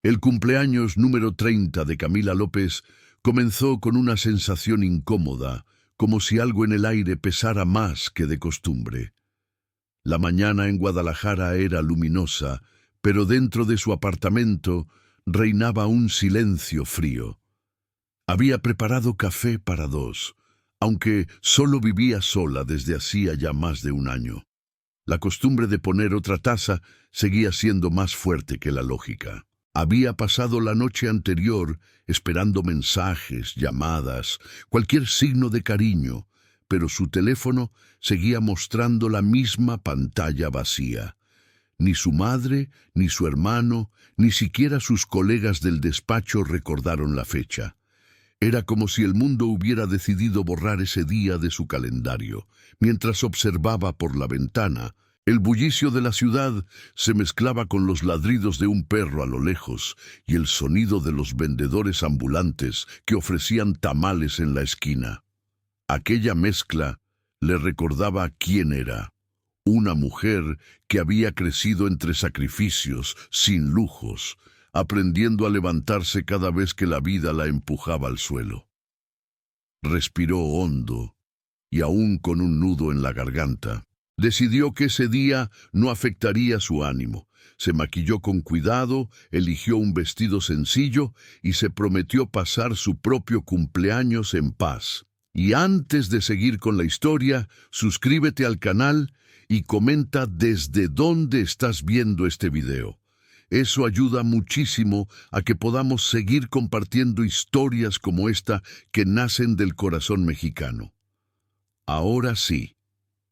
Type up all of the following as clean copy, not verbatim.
El cumpleaños número 30 de Camila López comenzó con una sensación incómoda, como si algo en el aire pesara más que de costumbre. La mañana en Guadalajara era luminosa, pero dentro de su apartamento reinaba un silencio frío. Había preparado café para dos, aunque solo vivía sola desde hacía ya más de un año. La costumbre de poner otra taza seguía siendo más fuerte que la lógica. Había pasado la noche anterior esperando mensajes, llamadas, cualquier signo de cariño, pero su teléfono seguía mostrando la misma pantalla vacía. Ni su madre, ni su hermano, ni siquiera sus colegas del despacho recordaron la fecha. Era como si el mundo hubiera decidido borrar ese día de su calendario. Mientras observaba por la ventana, el bullicio de la ciudad se mezclaba con los ladridos de un perro a lo lejos y el sonido de los vendedores ambulantes que ofrecían tamales en la esquina. Aquella mezcla le recordaba quién era. Una mujer que había crecido entre sacrificios, sin lujos, aprendiendo a levantarse cada vez que la vida la empujaba al suelo. Respiró hondo y aún con un nudo en la garganta, decidió que ese día no afectaría su ánimo. Se maquilló con cuidado, eligió un vestido sencillo y se prometió pasar su propio cumpleaños en paz. Y antes de seguir con la historia, suscríbete al canal y comenta desde dónde estás viendo este video. Eso ayuda muchísimo a que podamos seguir compartiendo historias como esta que nacen del corazón mexicano. Ahora sí,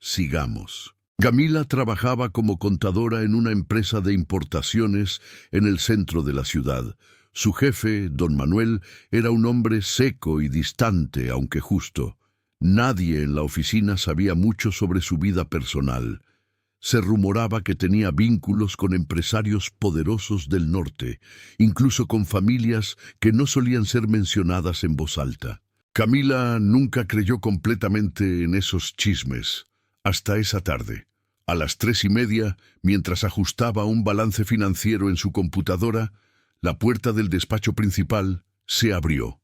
sigamos. Camila trabajaba como contadora en una empresa de importaciones en el centro de la ciudad. Su jefe, don Manuel, era un hombre seco y distante, aunque justo. Nadie en la oficina sabía mucho sobre su vida personal. Se rumoraba que tenía vínculos con empresarios poderosos del norte, incluso con familias que no solían ser mencionadas en voz alta. Camila nunca creyó completamente en esos chismes, hasta esa tarde. A las 3:30, mientras ajustaba un balance financiero en su computadora, la puerta del despacho principal se abrió.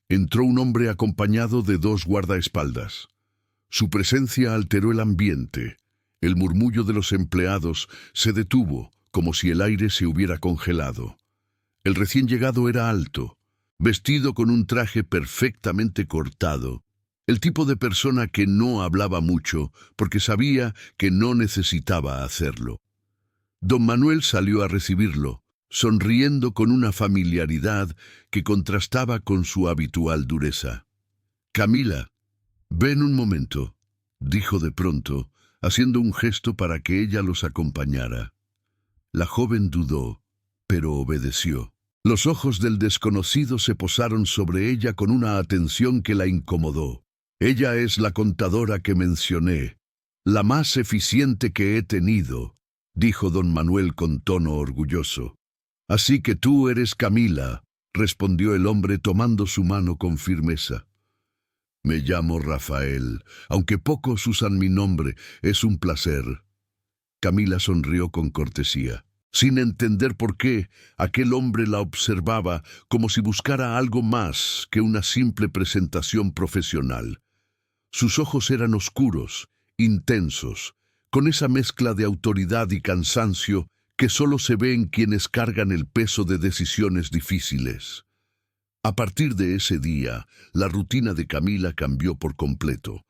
Entró un hombre acompañado de 2 guardaespaldas. Su presencia alteró el ambiente. El murmullo de los empleados se detuvo, como si el aire se hubiera congelado. El recién llegado era alto, vestido con un traje perfectamente cortado. El tipo de persona que no hablaba mucho, porque sabía que no necesitaba hacerlo. Don Manuel salió a recibirlo, sonriendo con una familiaridad que contrastaba con su habitual dureza. «Camila, ven un momento», dijo de pronto, haciendo un gesto para que ella los acompañara. La joven dudó, pero obedeció. Los ojos del desconocido se posaron sobre ella con una atención que la incomodó. «Ella es la contadora que mencioné, la más eficiente que he tenido», dijo don Manuel con tono orgulloso. «Así que tú eres Camila», respondió el hombre tomando su mano con firmeza. «Me llamo Rafael, aunque pocos usan mi nombre, es un placer». Camila sonrió con cortesía. Sin entender por qué, aquel hombre la observaba como si buscara algo más que una simple presentación profesional. Sus ojos eran oscuros, intensos, con esa mezcla de autoridad y cansancio que solo se ve en quienes cargan el peso de decisiones difíciles. A partir de ese día, la rutina de Camila cambió por completo.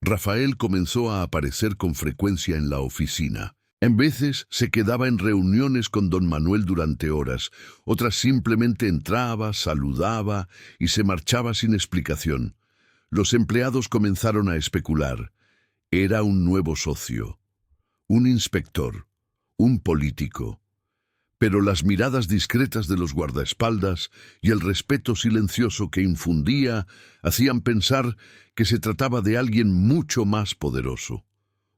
Rafael comenzó a aparecer con frecuencia en la oficina. En veces se quedaba en reuniones con don Manuel durante horas, otras simplemente entraba, saludaba y se marchaba sin explicación. Los empleados comenzaron a especular. Era un nuevo socio, un inspector, un político. Pero las miradas discretas de los guardaespaldas y el respeto silencioso que infundía hacían pensar que se trataba de alguien mucho más poderoso.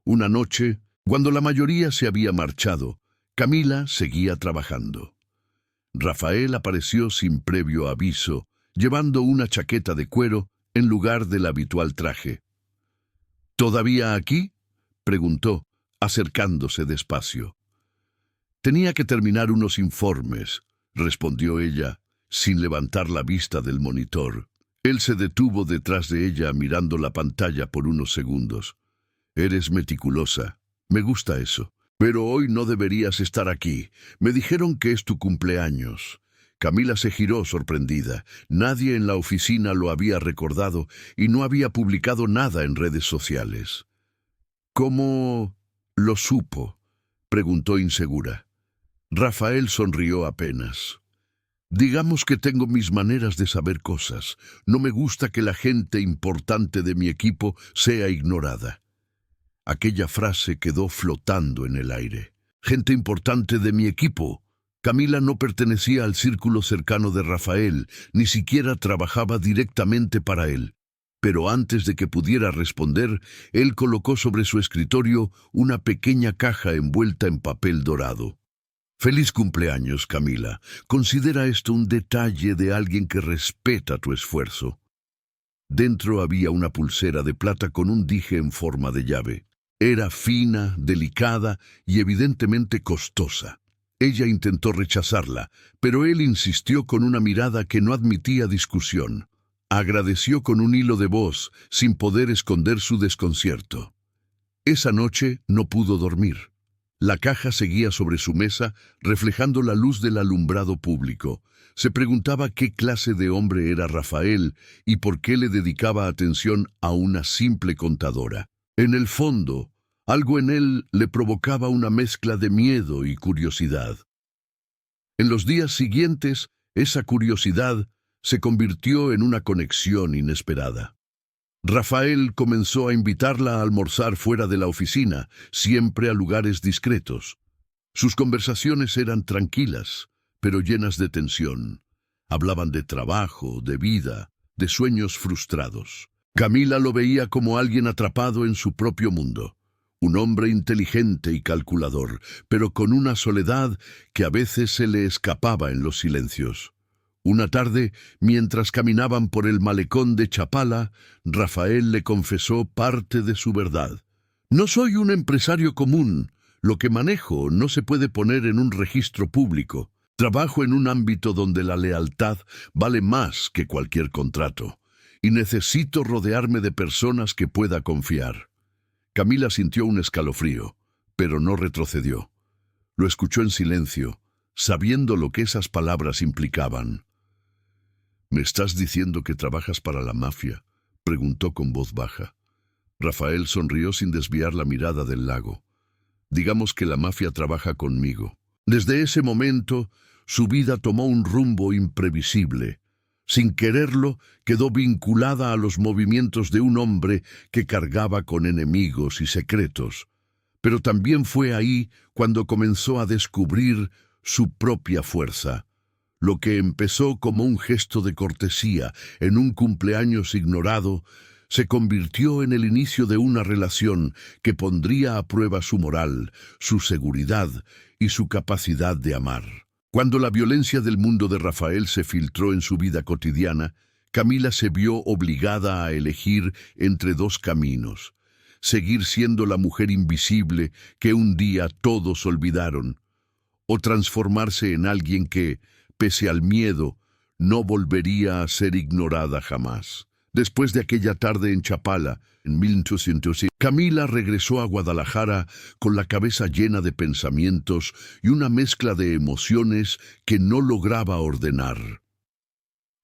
Una noche, cuando la mayoría se había marchado, Camila seguía trabajando. Rafael apareció sin previo aviso, llevando una chaqueta de cuero en lugar del habitual traje. «¿Todavía aquí?», preguntó, acercándose despacio. «Tenía que terminar unos informes», respondió ella, sin levantar la vista del monitor. Él se detuvo detrás de ella mirando la pantalla por unos segundos. Eres meticulosa. Me gusta eso. Pero hoy no deberías estar aquí. Me dijeron que es tu cumpleaños. Camila se giró sorprendida. Nadie en la oficina lo había recordado y no había publicado nada en redes sociales. ¿Cómo lo supo?, preguntó insegura. Rafael sonrió apenas. Digamos que tengo mis maneras de saber cosas. No me gusta que la gente importante de mi equipo sea ignorada. Aquella frase quedó flotando en el aire. Gente importante de mi equipo. Camila no pertenecía al círculo cercano de Rafael, ni siquiera trabajaba directamente para él. Pero antes de que pudiera responder, él colocó sobre su escritorio una pequeña caja envuelta en papel dorado. Feliz cumpleaños, Camila. Considera esto un detalle de alguien que respeta tu esfuerzo. Dentro había una pulsera de plata con un dije en forma de llave. Era fina, delicada y evidentemente costosa. Ella intentó rechazarla, pero él insistió con una mirada que no admitía discusión. Agradeció con un hilo de voz, sin poder esconder su desconcierto. Esa noche no pudo dormir. La caja seguía sobre su mesa, reflejando la luz del alumbrado público. Se preguntaba qué clase de hombre era Rafael y por qué le dedicaba atención a una simple contadora. En el fondo, algo en él le provocaba una mezcla de miedo y curiosidad. En los días siguientes, esa curiosidad se convirtió en una conexión inesperada. Rafael comenzó a invitarla a almorzar fuera de la oficina, siempre a lugares discretos. Sus conversaciones eran tranquilas, pero llenas de tensión. Hablaban de trabajo, de vida, de sueños frustrados. Camila lo veía como alguien atrapado en su propio mundo. Un hombre inteligente y calculador, pero con una soledad que a veces se le escapaba en los silencios. Una tarde, mientras caminaban por el malecón de Chapala, Rafael le confesó parte de su verdad. No soy un empresario común. Lo que manejo no se puede poner en un registro público. Trabajo en un ámbito donde la lealtad vale más que cualquier contrato. Y necesito rodearme de personas que pueda confiar. Camila sintió un escalofrío, pero no retrocedió. Lo escuchó en silencio, sabiendo lo que esas palabras implicaban. ¿Me estás diciendo que trabajas para la mafia?, preguntó con voz baja. Rafael sonrió sin desviar la mirada del lago. Digamos que la mafia trabaja conmigo. Desde ese momento, su vida tomó un rumbo imprevisible. Sin quererlo, quedó vinculada a los movimientos de un hombre que cargaba con enemigos y secretos. Pero también fue ahí cuando comenzó a descubrir su propia fuerza. Lo que empezó como un gesto de cortesía en un cumpleaños ignorado, se convirtió en el inicio de una relación que pondría a prueba su moral, su seguridad y su capacidad de amar. Cuando la violencia del mundo de Rafael se filtró en su vida cotidiana, Camila se vio obligada a elegir entre dos caminos: seguir siendo la mujer invisible que un día todos olvidaron, o transformarse en alguien que, pese al miedo, no volvería a ser ignorada jamás. Después de aquella tarde en Chapala, en 1900, Camila regresó a Guadalajara con la cabeza llena de pensamientos y una mezcla de emociones que no lograba ordenar.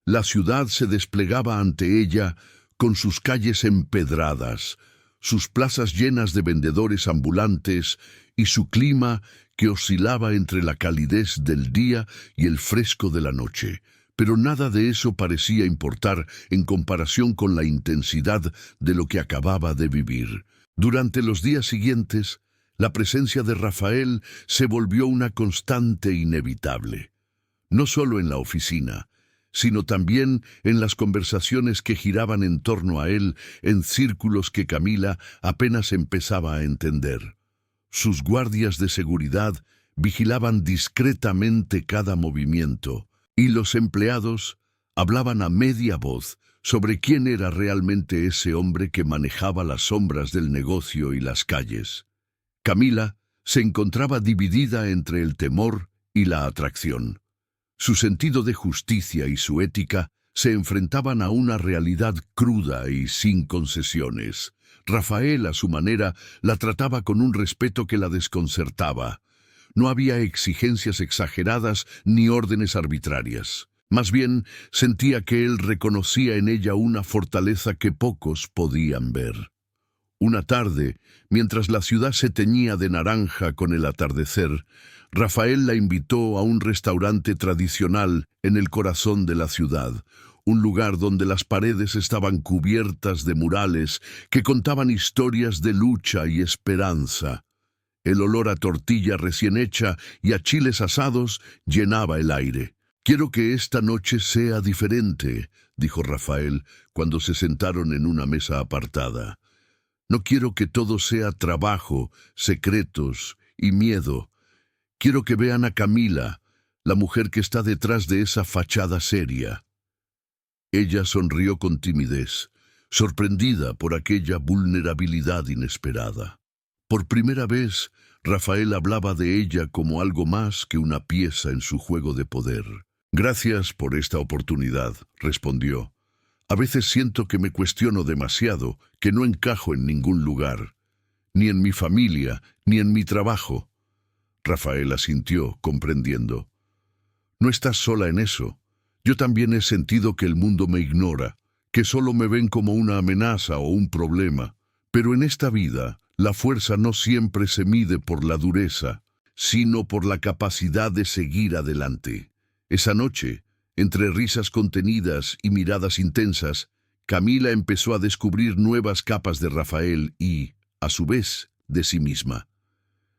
La ciudad se desplegaba ante ella con sus calles empedradas, sus plazas llenas de vendedores ambulantes y su clima que oscilaba entre la calidez del día y el fresco de la noche. Pero nada de eso parecía importar en comparación con la intensidad de lo que acababa de vivir. Durante los días siguientes, la presencia de Rafael se volvió una constante inevitable. No solo en la oficina, sino también en las conversaciones que giraban en torno a él en círculos que Camila apenas empezaba a entender. Sus guardias de seguridad vigilaban discretamente cada movimiento, y los empleados hablaban a media voz sobre quién era realmente ese hombre que manejaba las sombras del negocio y las calles. Camila se encontraba dividida entre el temor y la atracción. Su sentido de justicia y su ética se enfrentaban a una realidad cruda y sin concesiones. Rafael, a su manera, la trataba con un respeto que la desconcertaba. No había exigencias exageradas ni órdenes arbitrarias. Más bien, sentía que él reconocía en ella una fortaleza que pocos podían ver. Una tarde, mientras la ciudad se teñía de naranja con el atardecer, Rafael la invitó a un restaurante tradicional en el corazón de la ciudad, un lugar donde las paredes estaban cubiertas de murales que contaban historias de lucha y esperanza. El olor a tortilla recién hecha y a chiles asados llenaba el aire. «Quiero que esta noche sea diferente», dijo Rafael cuando se sentaron en una mesa apartada. «No quiero que todo sea trabajo, secretos y miedo. Quiero que vean a Camila, la mujer que está detrás de esa fachada seria». Ella sonrió con timidez, sorprendida por aquella vulnerabilidad inesperada. Por primera vez, Rafael hablaba de ella como algo más que una pieza en su juego de poder. «Gracias por esta oportunidad», respondió. «A veces siento que me cuestiono demasiado, que no encajo en ningún lugar, ni en mi familia, ni en mi trabajo». Rafael asintió, comprendiendo. «No estás sola en eso. Yo también he sentido que el mundo me ignora, que solo me ven como una amenaza o un problema. Pero en esta vida, la fuerza no siempre se mide por la dureza, sino por la capacidad de seguir adelante». Esa noche, entre risas contenidas y miradas intensas, Camila empezó a descubrir nuevas capas de Rafael y, a su vez, de sí misma.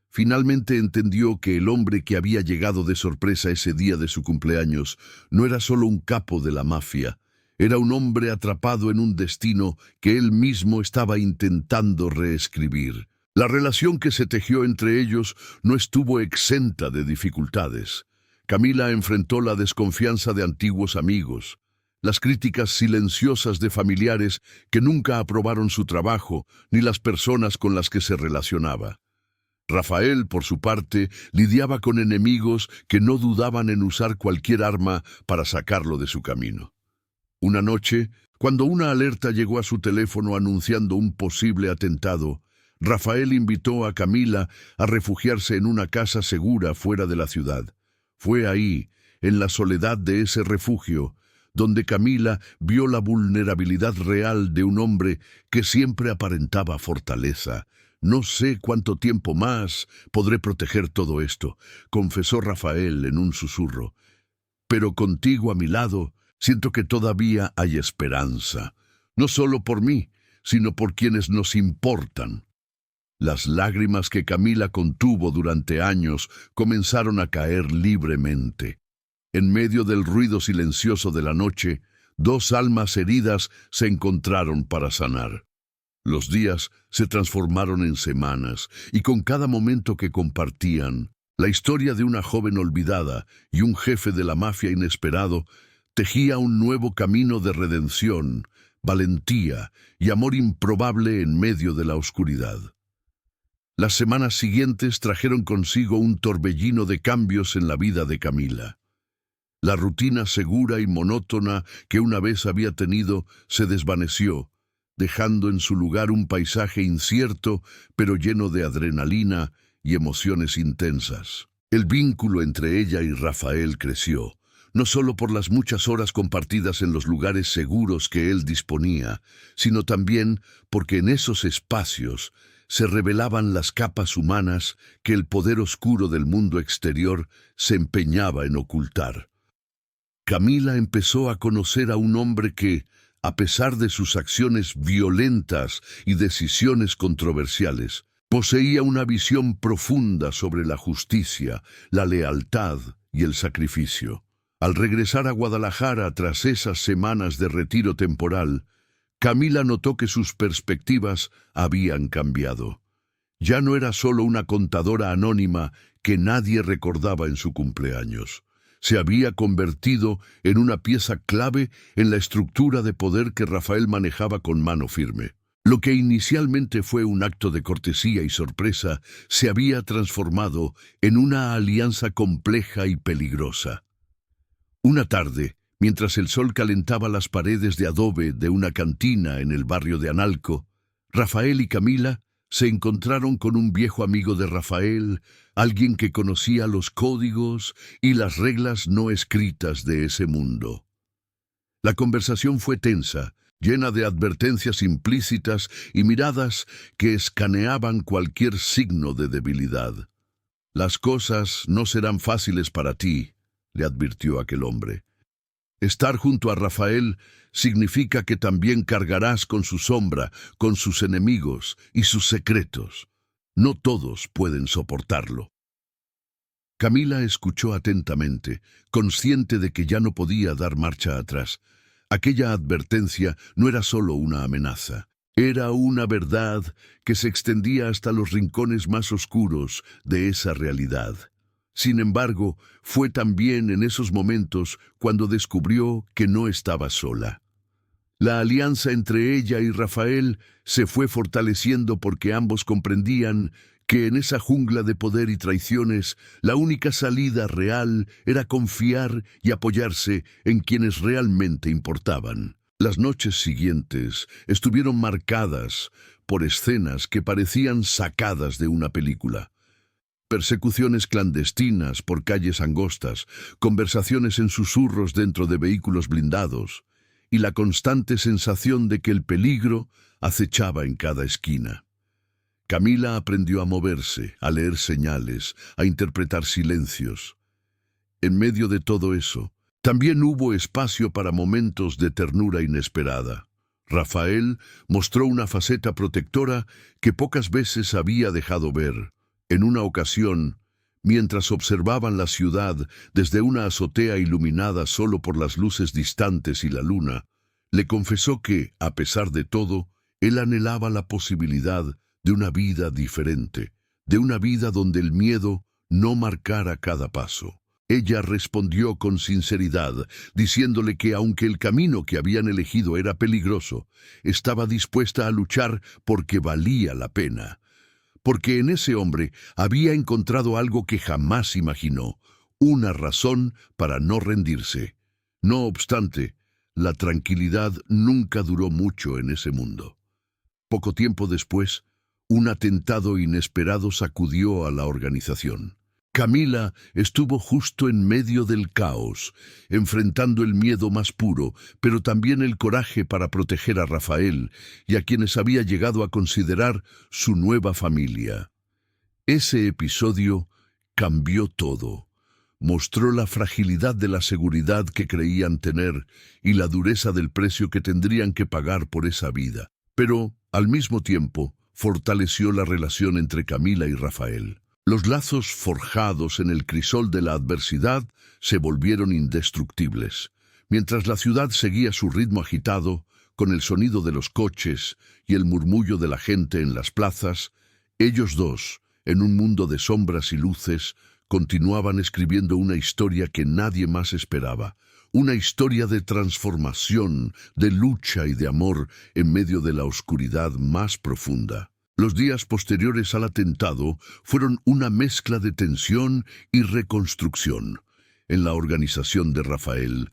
Finalmente entendió que el hombre que había llegado de sorpresa ese día de su cumpleaños no era solo un capo de la mafia, era un hombre atrapado en un destino que él mismo estaba intentando reescribir. La relación que se tejió entre ellos no estuvo exenta de dificultades. Camila enfrentó la desconfianza de antiguos amigos, las críticas silenciosas de familiares que nunca aprobaron su trabajo ni las personas con las que se relacionaba. Rafael, por su parte, lidiaba con enemigos que no dudaban en usar cualquier arma para sacarlo de su camino. Una noche, cuando una alerta llegó a su teléfono anunciando un posible atentado, Rafael invitó a Camila a refugiarse en una casa segura fuera de la ciudad. Fue ahí, en la soledad de ese refugio, donde Camila vio la vulnerabilidad real de un hombre que siempre aparentaba fortaleza. «No sé cuánto tiempo más podré proteger todo esto», confesó Rafael en un susurro. «Pero contigo a mi lado, siento que todavía hay esperanza. No solo por mí, sino por quienes nos importan». Las lágrimas que Camila contuvo durante años comenzaron a caer libremente. En medio del ruido silencioso de la noche, dos almas heridas se encontraron para sanar. Los días se transformaron en semanas, y con cada momento que compartían, la historia de una joven olvidada y un jefe de la mafia inesperado tejía un nuevo camino de redención, valentía y amor improbable en medio de la oscuridad. Las semanas siguientes trajeron consigo un torbellino de cambios en la vida de Camila. La rutina segura y monótona que una vez había tenido se desvaneció, dejando en su lugar un paisaje incierto pero lleno de adrenalina y emociones intensas. El vínculo entre ella y Rafael creció, no solo por las muchas horas compartidas en los lugares seguros que él disponía, sino también porque en esos espacios se revelaban las capas humanas que el poder oscuro del mundo exterior se empeñaba en ocultar. Camila empezó a conocer a un hombre que, a pesar de sus acciones violentas y decisiones controversiales, poseía una visión profunda sobre la justicia, la lealtad y el sacrificio. Al regresar a Guadalajara tras esas semanas de retiro temporal, Camila notó que sus perspectivas habían cambiado. Ya no era solo una contadora anónima que nadie recordaba en su cumpleaños. Se había convertido en una pieza clave en la estructura de poder que Rafael manejaba con mano firme. Lo que inicialmente fue un acto de cortesía y sorpresa se había transformado en una alianza compleja y peligrosa. Una tarde, mientras el sol calentaba las paredes de adobe de una cantina en el barrio de Analco, Rafael y Camila se encontraron con un viejo amigo de Rafael, alguien que conocía los códigos y las reglas no escritas de ese mundo. La conversación fue tensa, llena de advertencias implícitas y miradas que escaneaban cualquier signo de debilidad. «Las cosas no serán fáciles para ti», le advirtió aquel hombre. «Estar junto a Rafael significa que también cargarás con su sombra, con sus enemigos y sus secretos. No todos pueden soportarlo». Camila escuchó atentamente, consciente de que ya no podía dar marcha atrás. Aquella advertencia no era solo una amenaza, era una verdad que se extendía hasta los rincones más oscuros de esa realidad. Sin embargo, fue también en esos momentos cuando descubrió que no estaba sola. La alianza entre ella y Rafael se fue fortaleciendo porque ambos comprendían que en esa jungla de poder y traiciones, la única salida real era confiar y apoyarse en quienes realmente importaban. Las noches siguientes estuvieron marcadas por escenas que parecían sacadas de una película. Persecuciones clandestinas por calles angostas, conversaciones en susurros dentro de vehículos blindados, y la constante sensación de que el peligro acechaba en cada esquina. Camila aprendió a moverse, a leer señales, a interpretar silencios. En medio de todo eso, también hubo espacio para momentos de ternura inesperada. Rafael mostró una faceta protectora que pocas veces había dejado ver. En una ocasión, mientras observaban la ciudad desde una azotea iluminada solo por las luces distantes y la luna, le confesó que, a pesar de todo, él anhelaba la posibilidad de una vida diferente, de una vida donde el miedo no marcara cada paso. Ella respondió con sinceridad, diciéndole que aunque el camino que habían elegido era peligroso, estaba dispuesta a luchar porque valía la pena. Porque en ese hombre había encontrado algo que jamás imaginó, una razón para no rendirse. No obstante, la tranquilidad nunca duró mucho en ese mundo. Poco tiempo después, un atentado inesperado sacudió a la organización. Camila estuvo justo en medio del caos, enfrentando el miedo más puro, pero también el coraje para proteger a Rafael y a quienes había llegado a considerar su nueva familia. Ese episodio cambió todo. Mostró la fragilidad de la seguridad que creían tener y la dureza del precio que tendrían que pagar por esa vida. Pero, al mismo tiempo, fortaleció la relación entre Camila y Rafael. Los lazos forjados en el crisol de la adversidad se volvieron indestructibles. Mientras la ciudad seguía su ritmo agitado, con el sonido de los coches y el murmullo de la gente en las plazas, ellos dos, en un mundo de sombras y luces, continuaban escribiendo una historia que nadie más esperaba. Una historia de transformación, de lucha y de amor en medio de la oscuridad más profunda. Los días posteriores al atentado fueron una mezcla de tensión y reconstrucción. En la organización de Rafael,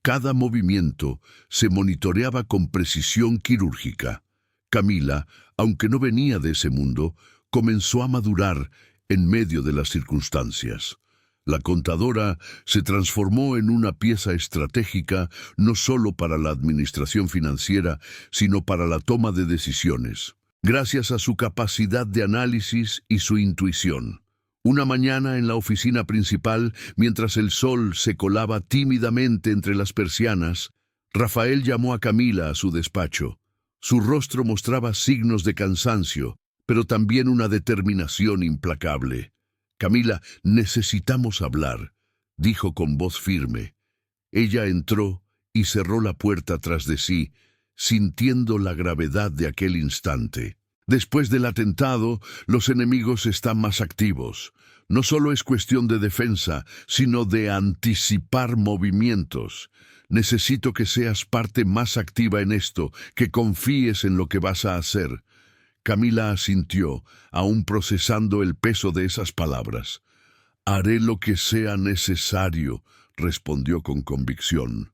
cada movimiento se monitoreaba con precisión quirúrgica. Camila, aunque no venía de ese mundo, comenzó a madurar en medio de las circunstancias. La contadora se transformó en una pieza estratégica no solo para la administración financiera, sino para la toma de decisiones, gracias a su capacidad de análisis y su intuición. Una mañana en la oficina principal, mientras el sol se colaba tímidamente entre las persianas, Rafael llamó a Camila a su despacho. Su rostro mostraba signos de cansancio, pero también una determinación implacable. «Camila, necesitamos hablar», dijo con voz firme. Ella entró y cerró la puerta tras de sí, sintiendo la gravedad de aquel instante. Después del atentado, los enemigos están más activos. No solo es cuestión de defensa, sino de anticipar movimientos. Necesito que seas parte más activa en esto, que confíes en lo que vas a hacer. Camila asintió, aún procesando el peso de esas palabras. «Haré lo que sea necesario», respondió con convicción.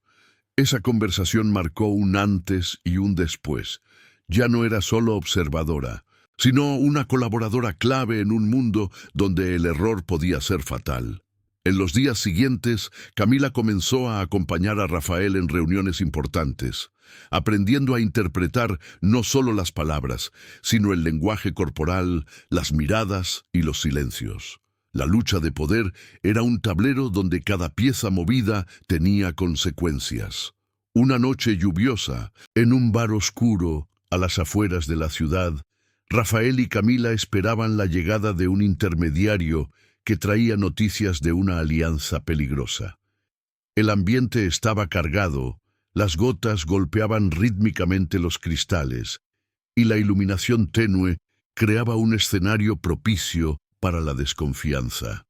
Esa conversación marcó un antes y un después. Ya no era solo observadora, sino una colaboradora clave en un mundo donde el error podía ser fatal. En los días siguientes, Camila comenzó a acompañar a Rafael en reuniones importantes, aprendiendo a interpretar no solo las palabras, sino el lenguaje corporal, las miradas y los silencios. La lucha de poder era un tablero donde cada pieza movida tenía consecuencias. Una noche lluviosa, en un bar oscuro, a las afueras de la ciudad, Rafael y Camila esperaban la llegada de un intermediario que traía noticias de una alianza peligrosa. El ambiente estaba cargado, las gotas golpeaban rítmicamente los cristales, y la iluminación tenue creaba un escenario propicio para la desconfianza.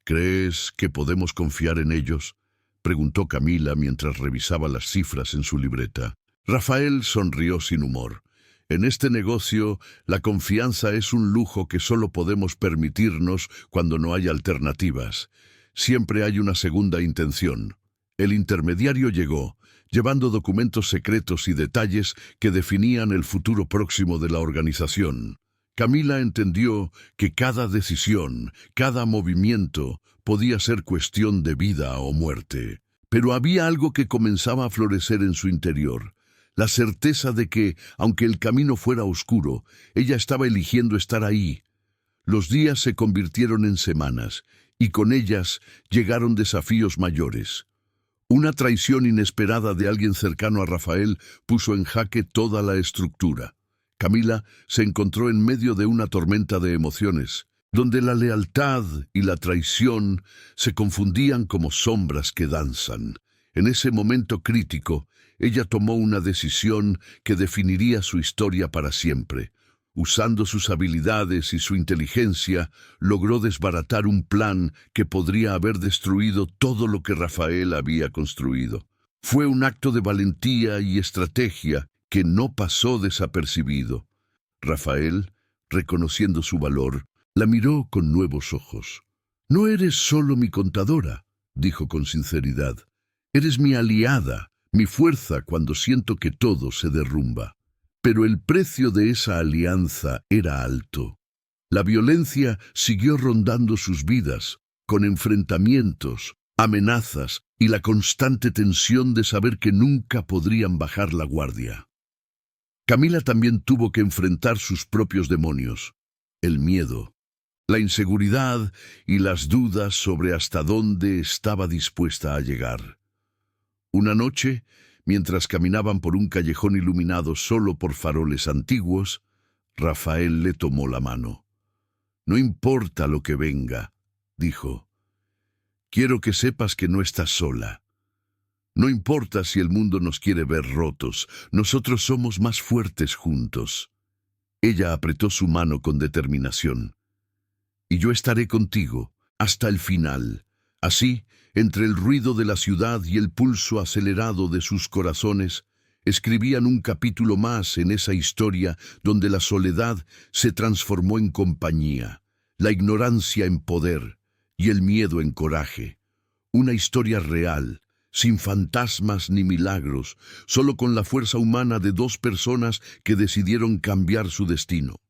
¿Crees que podemos confiar en ellos?, preguntó Camila mientras revisaba las cifras en su libreta. Rafael sonrió sin humor. En este negocio, la confianza es un lujo que solo podemos permitirnos cuando no hay alternativas. Siempre hay una segunda intención. El intermediario llegó, llevando documentos secretos y detalles que definían el futuro próximo de la organización. Camila entendió que cada decisión, cada movimiento, podía ser cuestión de vida o muerte. Pero había algo que comenzaba a florecer en su interior. La certeza de que, aunque el camino fuera oscuro, ella estaba eligiendo estar ahí. Los días se convirtieron en semanas, y con ellas llegaron desafíos mayores. Una traición inesperada de alguien cercano a Rafael puso en jaque toda la estructura. Camila se encontró en medio de una tormenta de emociones, donde la lealtad y la traición se confundían como sombras que danzan. En ese momento crítico, ella tomó una decisión que definiría su historia para siempre. Usando sus habilidades y su inteligencia, logró desbaratar un plan que podría haber destruido todo lo que Rafael había construido. Fue un acto de valentía y estrategia que no pasó desapercibido. Rafael, reconociendo su valor, la miró con nuevos ojos. «No eres solo mi contadora», dijo con sinceridad. «Eres mi aliada, mi fuerza cuando siento que todo se derrumba». Pero el precio de esa alianza era alto. La violencia siguió rondando sus vidas, con enfrentamientos, amenazas y la constante tensión de saber que nunca podrían bajar la guardia. Camila también tuvo que enfrentar sus propios demonios, el miedo, la inseguridad y las dudas sobre hasta dónde estaba dispuesta a llegar. Una noche, mientras caminaban por un callejón iluminado solo por faroles antiguos, Rafael le tomó la mano. «No importa lo que venga», dijo. «Quiero que sepas que no estás sola. No importa si el mundo nos quiere ver rotos, nosotros somos más fuertes juntos». Ella apretó su mano con determinación. «Y yo estaré contigo hasta el final». Así, entre el ruido de la ciudad y el pulso acelerado de sus corazones, escribían un capítulo más en esa historia donde la soledad se transformó en compañía, la ignorancia en poder y el miedo en coraje. Una historia real, sin fantasmas ni milagros, solo con la fuerza humana de dos personas que decidieron cambiar su destino.